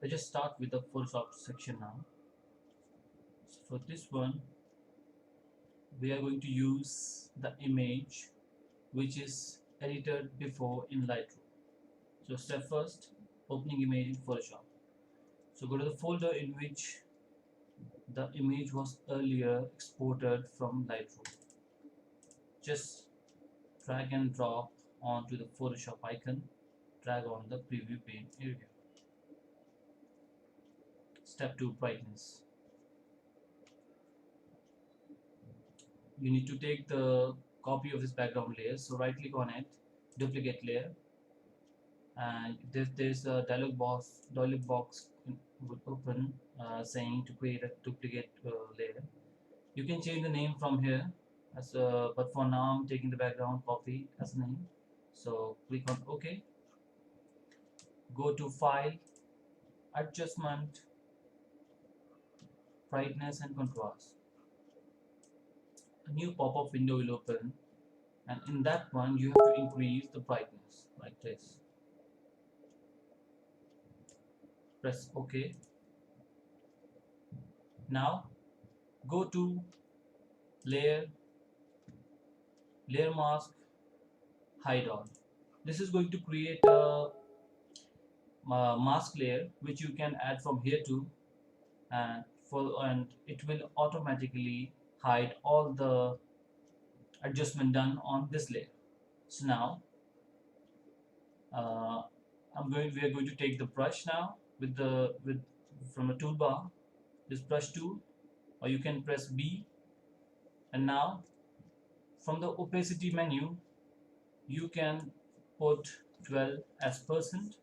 Let's just start with the Photoshop section now. So for this one, we are going to use the image which is edited before in Lightroom. So step first, opening image in Photoshop. So go to the folder in which the image was earlier exported from Lightroom. Just drag and drop onto the Photoshop icon, drag on the preview pane area. Step 2, brightness. You need to take the copy of this background layer, so right click on it, duplicate layer, and there's a dialog box would open saying to create a duplicate layer. You can change the name from here, but for now I'm taking the background copy as name. So click on OK. Go to File, Adjustment, Brightness and Contrast. A new pop-up window will open, and in that one you have to increase the brightness like this. Press OK. Now go to Layer, Layer Mask, Hide All. This is going to create a mask layer which you can add from here too, and it will automatically hide all the adjustment done on this layer. So now uh, we are going to take the brush now with from a toolbar, this brush tool, or you can press B, and now from the opacity menu you can put 12 as percent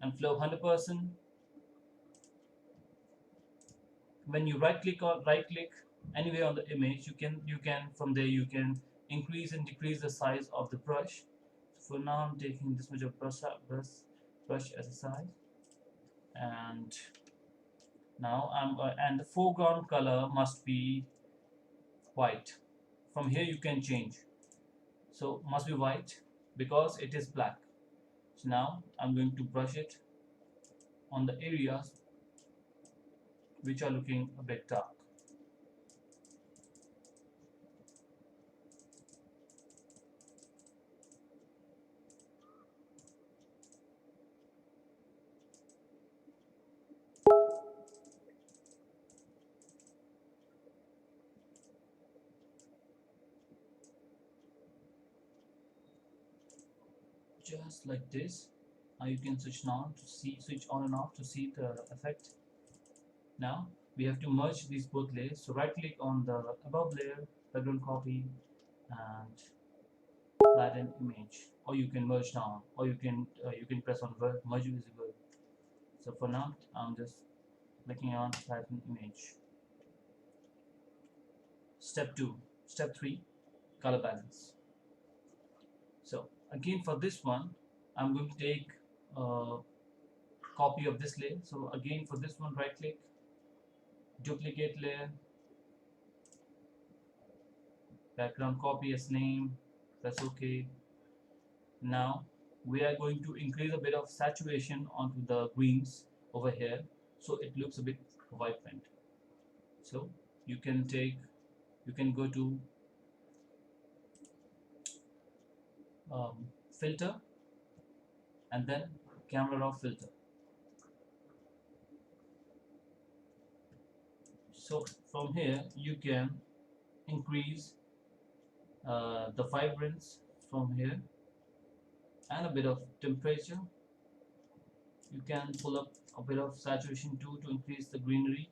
and flow 100%. When you right click anywhere on the image, you can from there you can increase and decrease the size of the brush. So for now I'm taking this much of brush as a size, and now and the foreground color must be white. From here you can change, so must be white because it is black. So now I'm going to brush it on the areas which are looking a bit dark. Just like this. Now you can switch on and off to see the effect. Now we have to merge these both layers. So right click on the above layer, background copy, and flatten image. Or you can merge down, or you can press on merge visible. So for now I'm just clicking on flatten image. Step 2, step 3, color balance. So again for this one I'm going to take a copy of this layer. So again for this one, right click, duplicate layer, background copy as name, press OK. Now we are going to increase a bit of saturation onto the greens over here so it looks a bit vibrant. So you can go to filter and then camera raw filter. So from here you can increase the vibrance from here and a bit of temperature. You can pull up a bit of saturation too to increase the greenery,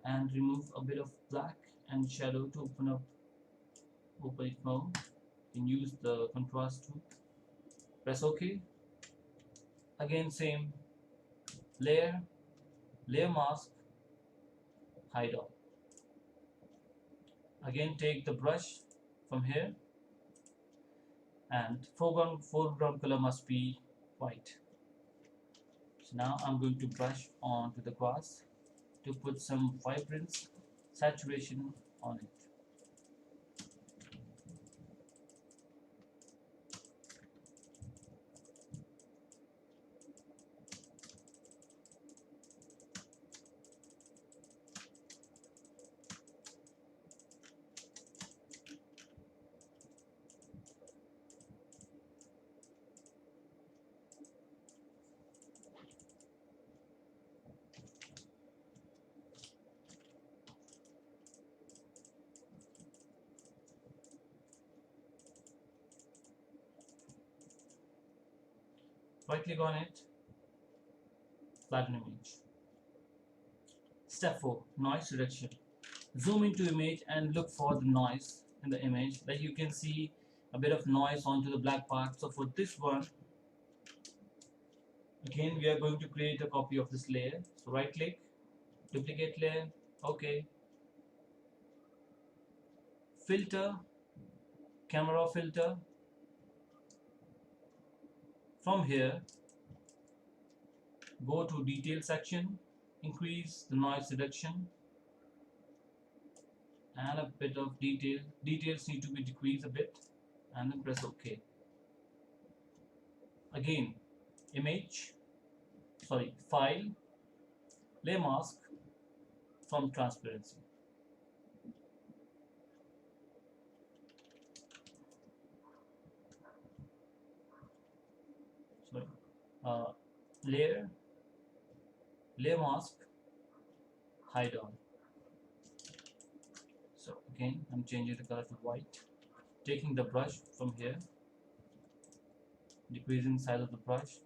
and remove a bit of black and shadow to open it more. You can use the contrast tool. Press OK. Again same, layer mask, hide all. Again take the brush from here, and foreground color must be white. So now I'm going to brush onto the grass to put some vibrance, saturation on it. Right click on it, flatten image. Step 4, noise reduction. Zoom into image and look for the noise in the image. Like you can see a bit of noise onto the black part. So for this one, again we are going to create a copy of this layer. So right click, duplicate layer, okay. Filter, camera filter. From here, go to detail section, increase the noise reduction and a bit of details need to be decreased a bit, and then press OK. Again, file, layer mask from transparency. Sorry, uh, layer mask, hide on. So again, I'm changing the color to white, taking the brush from here, decreasing the size of the brush.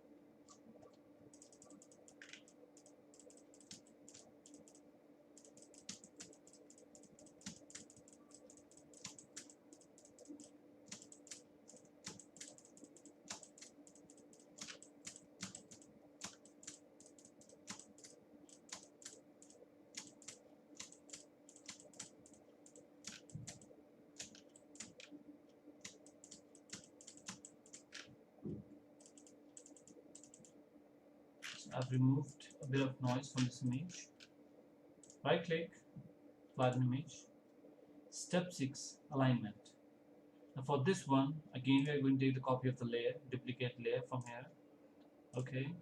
So I've removed a bit of noise from this image. Right click, flatten image. Step 6, alignment. Now for this one, again we are going to take the copy of the layer, duplicate layer from here. Okay.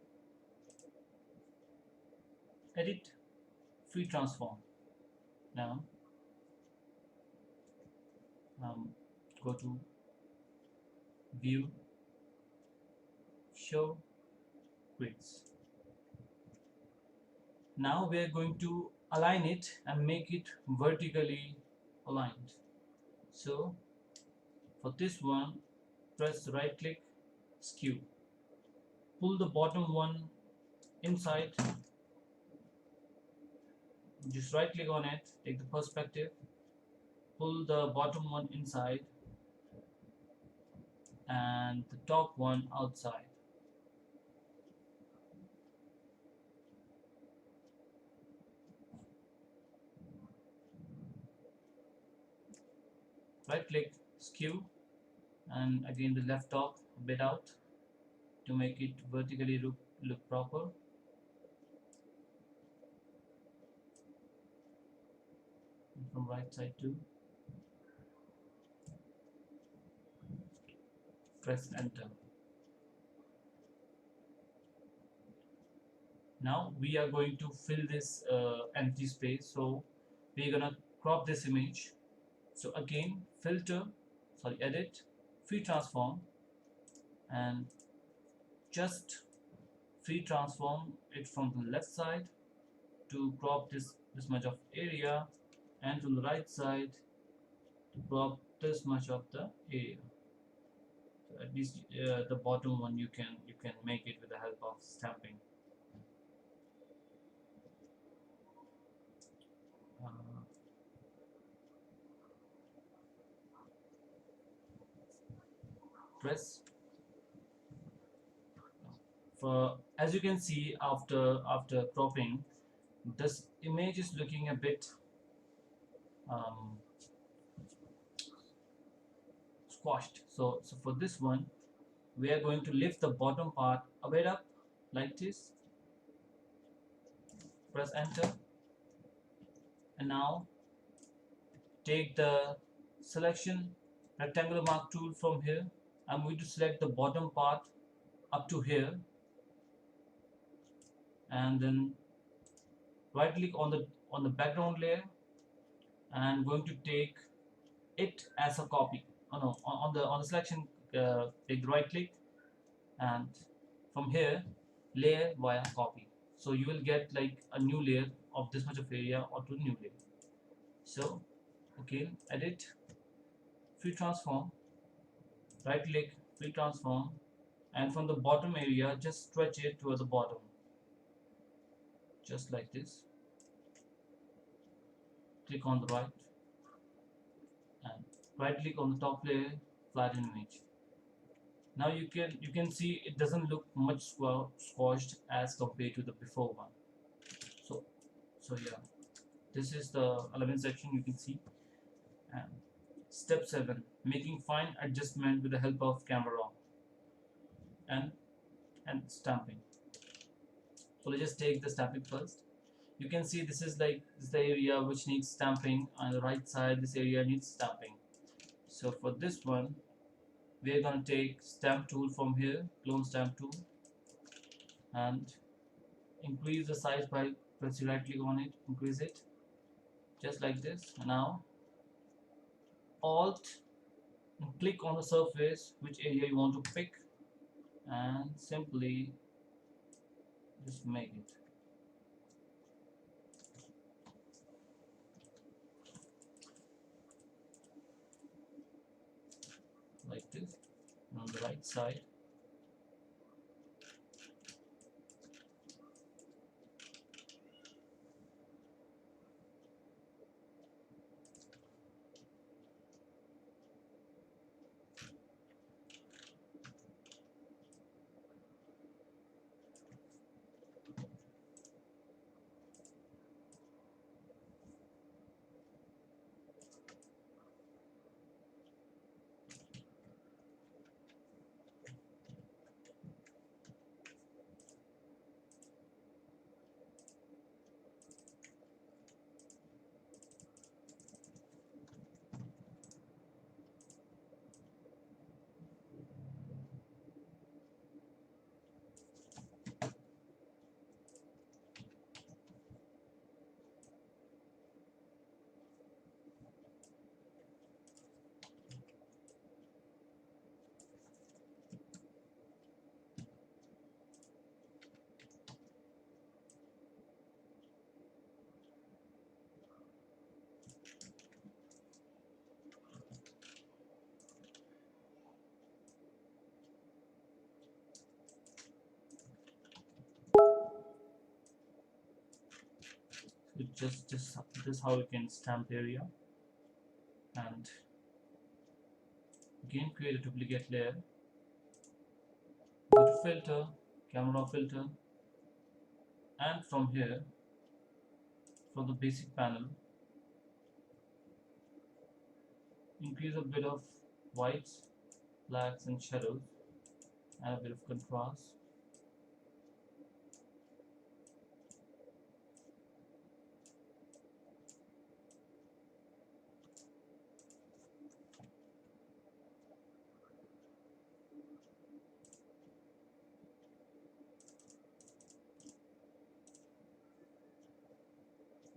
Edit, free transform. Now go to view, show grids. Now we are going to align it and make it vertically aligned. So for this one, press right click, skew. Pull the bottom one inside. Just right click on it, take the perspective, pull the bottom one inside and the top one outside. Right click, skew, and again the left top a bit out to make it vertically look proper. And from right side too. Press enter. Now we are going to fill this empty space, so we're gonna crop this image. So again, edit, free transform, and just free transform it from the left side to crop this much of area, and from the right side to crop this much of the area. So at least the bottom one you can make it with the help of stamping. Press. For as you can see, after cropping, this image is looking a bit squashed. So for this one, we are going to lift the bottom part a bit up like this. Press enter, and now take the selection rectangular mark tool from here. I'm going to select the bottom part up to here, and then right click on the background layer, and going to take it as a copy. Oh no, on the selection, take the right click, and from here layer via copy. So you will get like a new layer of this much of area onto a new layer. So again, edit, free transform, right click, free transform, and from the bottom area just stretch it towards the bottom, just like this. Click on the right and right click on the top layer, flatten image. Now you can see it doesn't look much squashed as compared to the before one. So so yeah, this is the element section you can see. And step 7, making fine adjustment with the help of camera and stamping. So let's just take the stamping first. You can see this is the area which needs stamping. On the right side, this area needs stamping. So for this one, we are going to take stamp tool from here, clone stamp tool, and increase the size by pressing right click on it, increase it, just like this. Now alt and click on the surface which area you want to pick, and simply just make it like this. And on the right side, so just this how you can stamp area. And again create a duplicate layer, go to filter, camera filter, and from here, from the basic panel, increase a bit of whites, blacks and shadows, and a bit of contrast.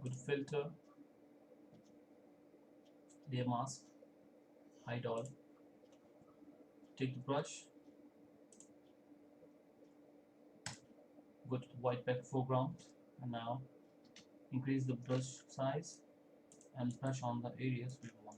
Go to filter, layer mask, hide all, take the brush, go to the white back foreground, and now increase the brush size and brush on the areas we want.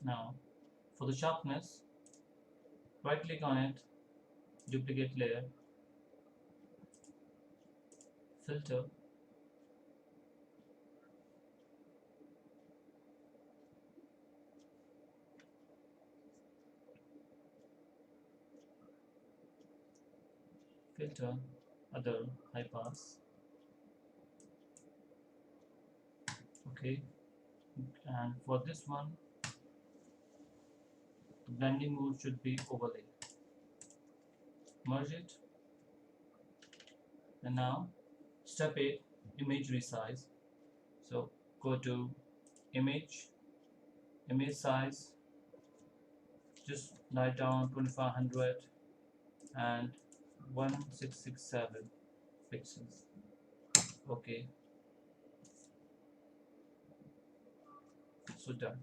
Now for the sharpness, right click on it, duplicate layer, filter, filter, other, high pass. Okay, and for this one, the blending mode should be overlay. Merge it, and now step 8, image resize. So go to image, image size, just write down 2500 and 1667 pixels. Okay, so done.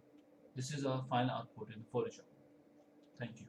This is our final output in Photoshop. Thank you.